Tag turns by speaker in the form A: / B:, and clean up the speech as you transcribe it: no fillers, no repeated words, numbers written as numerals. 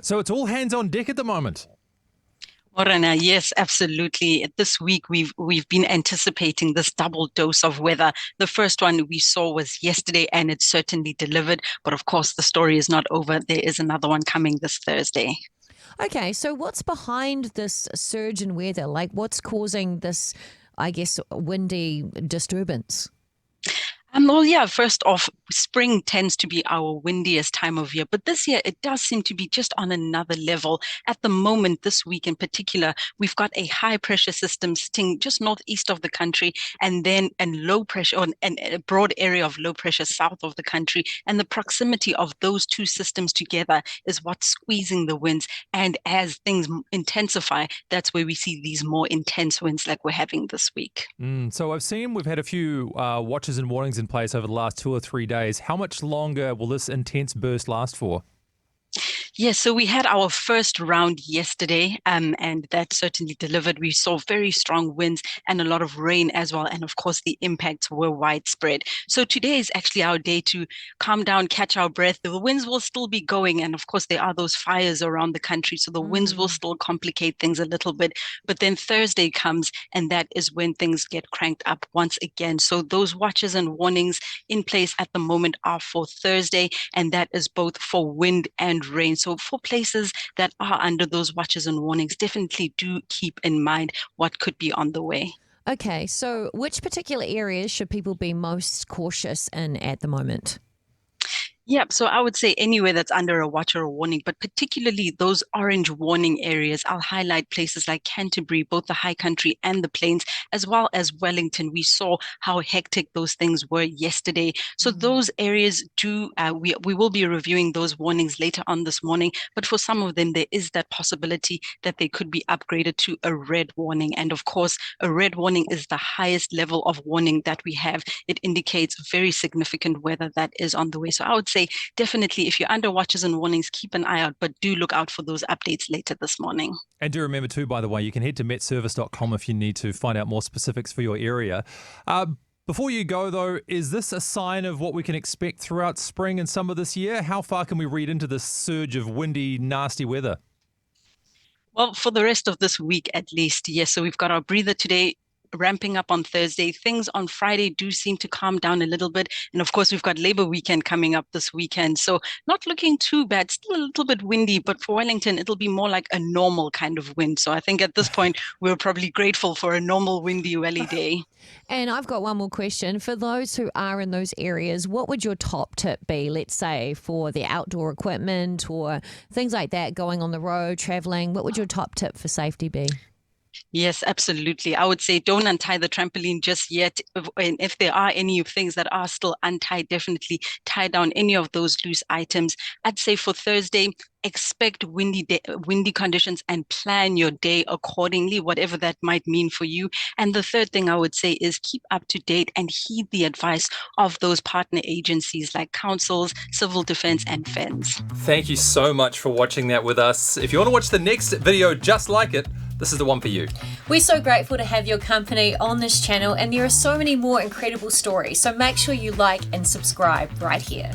A: So it's all hands on deck at the moment.
B: Morena, yes, absolutely. This week we've been anticipating this double dose of weather. The first one we saw was yesterday, and it certainly delivered. But of course, the story is not over. There is another one coming this Thursday.
C: Okay, so what's behind this surge in weather? Like, what's causing this, I guess, windy disturbance?
B: Well, yeah, first off, spring tends to be our windiest time of year, but this year it does seem to be just on another level. At the moment, this week in particular, we've got a high pressure system sitting just northeast of the country, and then and low pressure, and a broad area of low pressure south of the country. And the proximity of those two systems together is what's squeezing the winds. And as things intensify, that's where we see these more intense winds like we're having this week.
A: So I've seen we've had a few watches and warnings in place over the last 2 or 3 days. How much longer will this intense burst last for?
B: Yes, so we had our first round yesterday, and that certainly delivered. We saw very strong winds and a lot of rain as well. And of course, the impacts were widespread. So today is actually our day to calm down, catch our breath. The winds will still be going. And of course, there are those fires around the country. So the winds will still complicate things a little bit. But then Thursday comes, and that is when things get cranked up once again. So those watches and warnings in place at the moment are for Thursday, and that is both for wind and rain. So for places that are under those watches and warnings, definitely do keep in mind what could be on the way.
C: Okay, so which particular areas should people be most cautious in at the moment?
B: Yeah, so I would say anywhere that's under a watch or a warning, but particularly those orange warning areas. I'll highlight places like Canterbury, both the high country and the plains, as well as Wellington. We saw how hectic those things were yesterday. So those areas we will be reviewing those warnings later on this morning. But for some of them, there is that possibility that they could be upgraded to a red warning. And of course, a red warning is the highest level of warning that we have. It indicates very significant weather that is on the way. So I would say definitely if you're under watches and warnings, keep an eye out, but do look out for those updates later this morning.
A: And do remember too, by the way, you can head to metservice.com if you need to find out more specifics for your area. Before you go, though, is this a sign of what we can expect throughout spring and summer this year? How far can we read into this surge of windy, nasty weather?
B: Well, for the rest of this week at least, yes. So we've got our breather today, ramping up on Thursday. Things on Friday do seem to calm down a little bit. And of course, we've got Labor Weekend coming up this weekend. So not looking too bad, still a little bit windy, but for Wellington, it'll be more like a normal kind of wind. So I think at this point, we're probably grateful for a normal windy welly day.
C: And I've got one more question. For those who are in those areas, what would your top tip be, let's say, for the outdoor equipment or things like that, going on the road, traveling? What would your top tip for safety be?
B: Yes, absolutely. I would say don't untie the trampoline just yet. And if there are any things that are still untied, definitely tie down any of those loose items. I'd say for Thursday, expect windy conditions and plan your day accordingly, whatever that might mean for you. And the third thing I would say is keep up to date and heed the advice of those partner agencies like councils, civil defense, and feds.
A: Thank you so much for watching that with us. If you want to watch the next video just like it, this is the one for you.
D: We're so grateful to have your company on this channel, and there are so many more incredible stories. So make sure you like and subscribe right here.